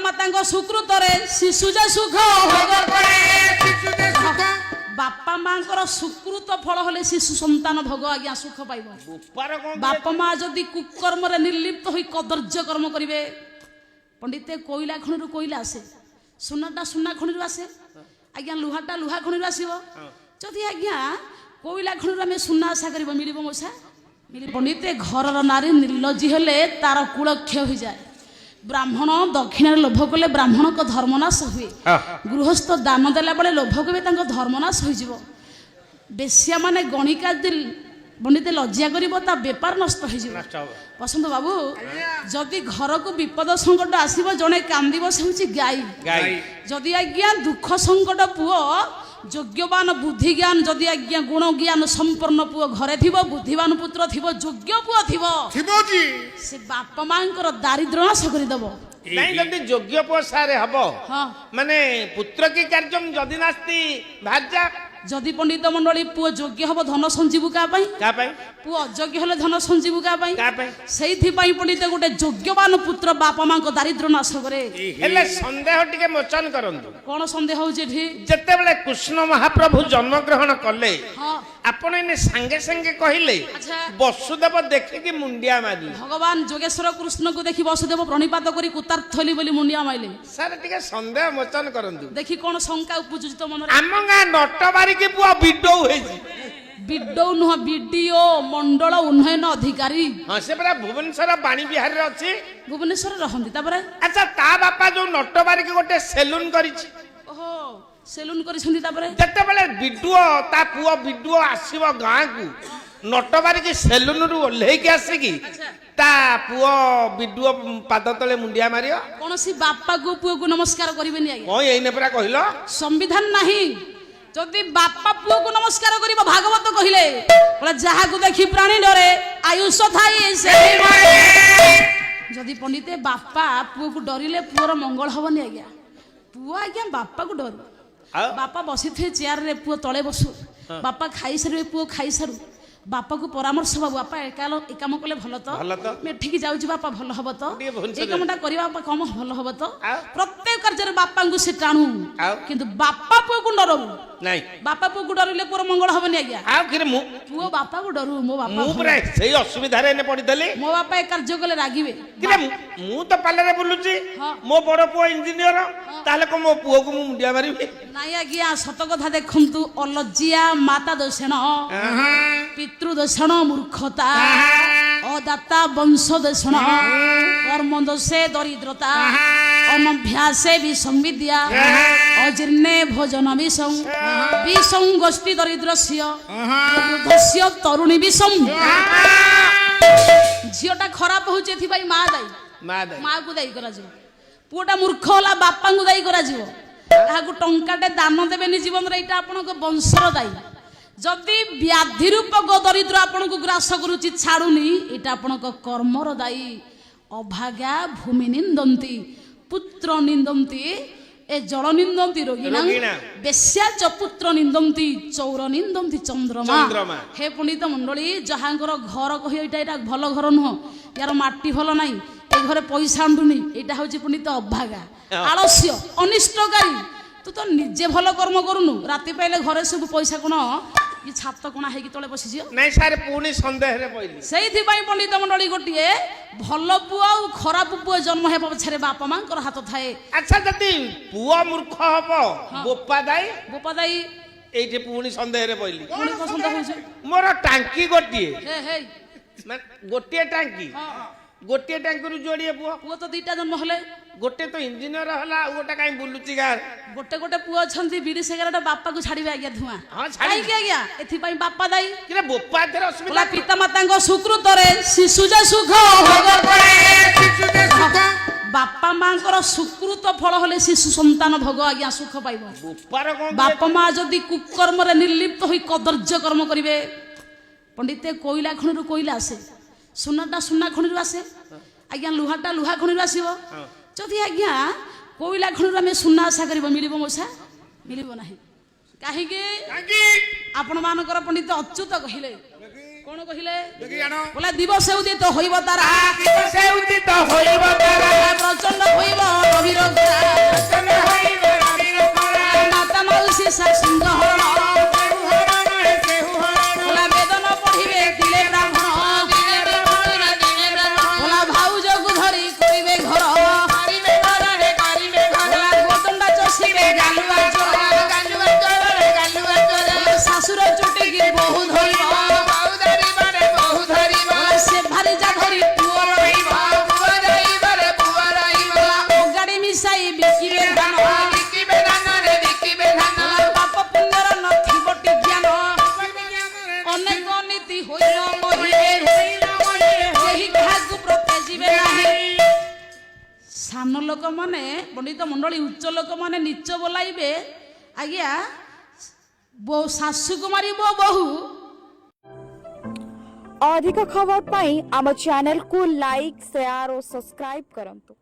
ପିତାମାତାଙ୍କ ସୁକୃତରେ ଶିଶୁ ଯେ ସୁଖ ଭୋଗ କରେ। ବାପା ମାଙ୍କର ସୁକୃତ ଫଳ ହେଲେ ଶିଶୁ ସନ୍ତାନ ଭୋଗ ଆଜ୍ଞା ସୁଖ ପାଇବ। ବାପା ମା ଯଦି କୁକର୍ମରେ ନିର୍ଲିପ୍ତ ହୋଇ କଦର୍ଯ୍ୟ କର୍ମ କରିବେ, ପଣ୍ଡିତେ କୋଇଲା ଖଣିରୁ କୋଇଲା ଆସେ, ସୁନାଟା ସୁନା ଖଣିରୁ ଆସେ ଆଜ୍ଞା, ଲୁହାଟା ଲୁହା ଖଣିରୁ ଆସିବ। ଯଦି ଆଜ୍ଞା କୋଇଲା ଖଣିରୁ ଆମେ ସୁନା ଆଶା କରିବ, ମିଳିବ ମଉସା? ପଣ୍ଡିତେ ଘରର ନାରୀ ନିର୍ଲଜ୍ଜି ହେଲେ ତାର କୁଳକ୍ଷୟ ହୋଇଯାଏ। ବ୍ରାହ୍ମଣ ଦକ୍ଷିଣାରେ ଲୋଭ କଲେ ବ୍ରାହ୍ମଣଙ୍କ ଧର୍ମନାଶ ହୁଏ। ଗୃହସ୍ଥ ଦାନ ଦେଲା ବେଳେ ଲୋଭ କଲେ ତାଙ୍କ ଧର୍ମନାଶ ହୋଇଯିବ। ବେଶ୍ୟା ମାନେ ଗଣିକା ପଣ୍ଡିତେ ଲଜ୍ଜା କରିବ, ତା ବେପାର ନଷ୍ଟ ହୋଇଯିବ। ବସନ୍ତ ବାବୁ, ଯଦି ଘରକୁ ବିପଦ ସଙ୍କଟ ଆସିବ, ଜଣେ କାନ୍ଦିବ, ସେ ହେଉଛି ଗାଈ। ଯଦି ଆଜ୍ଞା ଦୁଃଖ ସଙ୍କଟ ପୁଅ ଯୋଗ୍ୟବାନ ବୁଦ୍ଧି ଜ୍ଞାନ, ଯଦି ଆଜ୍ଞା ଗୁଣ ଜ୍ଞାନ ସମ୍ପନ୍ନ ପୁଅ ଘରେ ଥିବ, ବୁଦ୍ଧିମାନ ପୁତ୍ର ଥିବ, ଯୋଗ୍ୟ ପୁଅ ଥିବ, ସେ ବାପା ମାଙ୍କର ଦାରିଦ୍ର୍ୟ ନାଶ କରିଦେବ। ନାଇଁ ଯଦି ଯୋଗ୍ୟ ପୁଅ ସାରେ ହବ, ମାନେ ପୁତ୍ର କି କାର୍ଯ୍ୟମ୍ ଯଦି ନାସ୍ତି ଭାର୍ଯ୍ୟା। ଯଦି ପଣ୍ଡିତ ମଣ୍ଡଳୀ ପୁଅ ଯୋଗ୍ୟ ହବ, ଧନ ସଞ୍ଜୀବୁ କାହା ପାଇଁ? ପୁଅ ଅଯୋଗ୍ୟ ହେଲେ ଧନ ସଞ୍ଜୀବୁ କାହା ପାଇଁ? ସେଇଥିପାଇଁ ପଣ୍ଡିତ ଗୋଟେ ଯୋଗ୍ୟବାନ ପୁତ୍ର ବାପା ମାଙ୍କ ଦାରିଦ୍ର୍ୟ ନାଶ କରେ। ହେଲେ ସନ୍ଦେହ ଟିକେ ମୋଚନ କରନ୍ତୁ। କଣ ସନ୍ଦେହ ହଉଛି ଏଠି? ଯେତେବେଳେ କୃଷ୍ଣ ମହାପ୍ରଭୁ ଜନ୍ମଗ୍ରହଣ କଲେ, ଆପଣ ଏନେ ସାଙ୍ଗେ ସାଙ୍ଗେ କହିଲେ ବସୁଦେବ ଦେଖିକି ମୁଣ୍ଡିଆ ମାରିଲେ। ଭଗବାନ ଯୋଗେଶ୍ୱର କୃଷ୍ଣକୁ ଦେଖି ବସୁଦେବ ପ୍ରଣିପାତ କରି କୁତାର୍ଥଲି ବୋଲି ମୁଣ୍ଡିଆ ମାଇଲେ। ସାର୍ ଟିକେ ସନ୍ଦେହ ମୋଚନ କରନ୍ତୁ। ଦେଖି କଣ ଶଙ୍କା ଉପୁଜୁଛି ତ ମନରେ? ଆମ ଗାଁ ନଟବାରିକି ପୁଅ ବିଡଉ ହେଇଛି। ବିଡଉ ନୁହଁ, ବିଡିଓ ମଣ୍ଡଳ ଉନ୍ନୟନ ଅଧିକାରୀ। ସେ ପରା ଭୁବନେଶ୍ୱର ବାଣୀ ବିହାରରେ ଅଛି। ଭୁବନେଶ୍ୱରରେ ରହନ୍ତି। ତାପରେ ଆଚ୍ଛା, ତା ବାପା ଯୋଉ ନଟବାରିକି ଗୋଟେ ସେଲୁନ କରିଛି। ଓହୋ, ସେଲୁନ କରିଛନ୍ତି। ତାପରେ ଯେତେବେଳେ ବିଡୁଅ ତା ପୁଅ ବିଡୁଅ ଆସିବ ଗାଁକୁ, ନଟବାରିକି ସେଲୁନରୁ ଓହ୍ଲେଇକି ଆସିକି ତା ପୁଅ ବିଡୁଅ ପାଦ ତଳେ ମୁଣ୍ଡିଆ ମାରିବ। କୌଣସି ବାପାକୁ ପୁଅକୁ ନମସ୍କାର କରିବେନି ଆଜ୍ଞା। କଣ ଏଇନେ ପରା କହିଲ? ସମ୍ବିଧାନ ନାହିଁ। ଯଦି ବାପା ପୁଅକୁ ନମସ୍କାର କରିବ, ଭାଗବତ କହିଲେ ଯାହାକୁ ଦେଖି ପ୍ରାଣୀ ଡରେ ଆୟୁଷ ଥାଇ ସେହି। ଯଦି ପଣ୍ଡିତେ ବାପା ପୁଅକୁ ଡରିଲେ ପୁଅର ମଙ୍ଗଳ ହବନି ଆଜ୍ଞା। ପୁଅ ଆଜ୍ଞା ବାପାକୁ ଡରୁ। ବାପା ବସିଥିବେ ଚେୟାରରେ, ପୁଅ ତଳେ ବସୁ। ବାପା ଖାଇସାରିବେ, ପୁଅ ଖାଇସାରୁ। ବାପାକୁ ପରାମର୍ଶ ହବ, ବାପା ଏ କାମ କଲେ ଭଲ ତ, ଏଠିକି ଯାଉଛି ବାପା ଭଲ ହବ ତ, ଏ କାମଟା କରିବା ବାପା କମ ଭଲ ହବ ତ। ପ୍ରତ୍ୟେକ କାର୍ଯ୍ୟରେ ବାପାଙ୍କୁ ସେ ଟାଣୁ, କିନ୍ତୁ ବାପା ପୁଅକୁ ଡରୁ ନାଇଁ। ବାପା ପୁଅକୁ ଡରିଲେ ପୁଅର ମଙ୍ଗଳ ହବନି ଆଜ୍ଞା। ପୁଅ ବାପାକୁ ଡରୁ। ମୋ ବାପା ସେଇ ଅସୁବିଧାରେ ଏନେ ପଡିଥିଲି। ମୋ ବାପା ଏ କାର୍ଯ୍ୟ କଲେ ରାଗିବେ। ମୁଁ ତ ପାଲରେ ବୁଲୁଛି, ମୋ ବଡ ପୁଅ ଇଞ୍ଜିନିୟର, ତାହେଲେ କଣ ମୋ ପୁଅକୁ ମୁଁ ମୁଣ୍ଡିଆ ମାରିବି? ନାଇଁ ଆଜ୍ଞା, ସତ କଥା ଦେଖନ୍ତୁ। ଅଲଜ୍ଜିଆ ମାତା ଦୋଷଣ, ପିତୃ ଦୋଷଣ ମୂର୍ଖତା, ଅଦାତା ବଂଶ ଦୋଷଣ, କର୍ମ ଦୋଷେ ଦରିଦ୍ରତା, ଅନଭ୍ୟାସେ ବିସଂବିଦ୍ୟା, ଅଜୀର୍ଣ୍ଣେ ଭୋଜନ ବିଷଂ, ବିଷଂ ଗୋଷ୍ଠୀ ଦରିଦ୍ରସ୍ୟ, ବୃଦ୍ଧସ୍ୟ ତରୁଣୀ ବିଷଂ। ଝିଅଟା ଖରାପ ହଉଛି, ଏଥିପାଇଁ ମା ଦାୟୀ। ମାକୁ ଦାୟୀ କରାଯିବ। ପୁଅଟା ମୂର୍ଖ ହେଲା, ବାପାଙ୍କୁ ଦାୟୀ କରାଯିବ। କାହାକୁ ଟଙ୍କାଟେ ଦାନ ଦେବେନି ଜୀବନରେ, ଏଇଟା ଆପଣଙ୍କ ବଂଶର ଦାୟୀ। ଯଦି ବ୍ୟାଧି ରୂପକ ଦରିଦ୍ର ଆପଣଙ୍କୁ ଗ୍ରାସ କରୁଛି, ଛାଡୁନି, ଏଇଟା ଆପଣଙ୍କ କର୍ମର ଦାୟୀ। ଅଭାଗା ଭୂମି ନିନ୍ଦନ୍ତି, ପୁତ୍ର ନିନ୍ଦନ୍ତି, ଏ ଜଳ ନିନ୍ଦନ୍ତି ରୋଗିଣା, ବେଶ୍ୟା ଚ ପୁତ୍ର ନିନ୍ଦନ୍ତି, ଚୌର ନିନ୍ଦନ୍ତି ଚନ୍ଦ୍ରମା। ହେ ପଣ୍ଡିତ ମଣ୍ଡଳୀ, ଯାହାଙ୍କର ଘର କହି ଏଇଟା ଭଲ ଘର ନୁହଁ, ୟାର ମାଟି ଭଲ ନାହିଁ, ଏ ଘରେ ପଇସା ଆଣୁନି, ଏଇଟା ହଉଛି ପଣ୍ଡିତ ଅଭାଗା, ଆଳସ୍ୟ, ଅନିଷ୍ଟକାରୀ। ତୁ ତ ନିଜେ ଭଲ କର୍ମ କରୁନୁ, ରାତି ପାଇଲେ ଘରେ ସବୁ ପଇସା କଣ ଛାତ କଣା ହେଇକି ତଳେ ବସିଯିବ? ନାଇଁ ସାର୍, ପୁଣି ସନ୍ଦେହରେ ପଇଲି। ସେଇଥିପାଇଁ ପଣ୍ଡିତ ମଣ୍ଡଳୀ ଗୋଟିଏ ଭଲ ପୁଅ ଆଉ ଖରାପ ପୁଅ ଜନ୍ମ ହେବା ପଛରେ ବାପା ମାଙ୍କର ହାତ ଥାଏ। ଆଚ୍ଛା, ଯଦି ପୁଅ ମୂର୍ଖ ହବ, ବୋପା ଦାୟୀ? ବୋପା ଦାୟୀ। ଏଇଠି ପୁଣି ସନ୍ଦେହରେ ପଇଲି। ପୁଣି କଣ ସନ୍ଦେହ ହଉଛି? ମୋର ଟାଙ୍କି ଗୋଟିଏ, ଗୋଟିଏ ଟାଙ୍କି, ଗୋଟିଏ ଟାଙ୍କିରୁ ଯୋଡ଼ିଏ ପୁଅ। ପୁଅ ତ ଦିଟା ଜନ୍ମ ହେଲେ, ଗୋଟେ ତ ଇଞ୍ଜିନିୟର ହେଲା, ଆଉ ଗୋଟେ କାଇଁ ବୁଲୁଛି ଗାଁରେ? ଗୋଟେ ଗୋଟେ ପୁଅ ଅଛନ୍ତି, ବିଡି ସିଗାରେଟ ବାପାକୁ ଛାଡିବେ ଆଜ୍ଞା ଧୂଆଁ। କାହିଁକି ଆଜ୍ଞା? ଏଥିପାଇଁ ବାପା ଦାୟୀ। ବୋପା ଦେର ଅସୁବିଧା। ପିତାମାତାଙ୍କ ସୁକୃତରେ ଶିଶୁ ଯେ ସୁଖ ଭୋଗ କରେ। ବାପା ମାଙ୍କର ସୁକୃତ ଫଳ ହେଲେ ଶିଶୁ ସନ୍ତାନ ଭୋଗ ଆଜ୍ଞା ସୁଖ ପାଇବ। ବାପା ମା ଯଦି କୁକର୍ମରେ ନିର୍ଲିପ୍ତ ହୋଇ କଦର୍ଯ୍ୟ କର୍ମ କରିବେ, ପଣ୍ଡିତେ କୋଇଲା ଖଣିରୁ କୋଇଲା ଆସେ, ସୁନାଟା ସୁନା ଖଣିରୁ ଆସେ ଆଜ୍ଞା, ଲୁହାଟା ଲୁହା ଖଣିରୁ ଆସିବ। ଯଦି ଆଜ୍ଞା କୋଇଲା ଖଣିରୁ ଆମେ ସୁନା ଆଶା କରିବ, ମିଳିବ ମଉସା? ମିଳିବ ନାହିଁ। କାହିଁକି? ଆପଣ ମାନଙ୍କର ପଣ୍ଡିତ ଅଚ୍ୟୁତ କହିଲେ। କଣ କହିଲେ? ବୋଲେ ଦିବସ ଉଦିତ ହୋଇବ ତାରା, ପ୍ରଚଣ୍ଡ ହୋଇବ ଅବିରୋଧ। ସାନ ଲୋକମାନେ ପଣ୍ଡିତ ମଣ୍ଡଳୀ ଉଚ୍ଚ ଲୋକମାନେ ନିଚ ବୋଲାଇବେ ଆଜ୍ଞା ଶାଶୁକୁ ମାରିବ ବୋହୁ। अधिक खबर पाई आम चैनल को लाइक शेयर और सब्सक्राइब करंतु।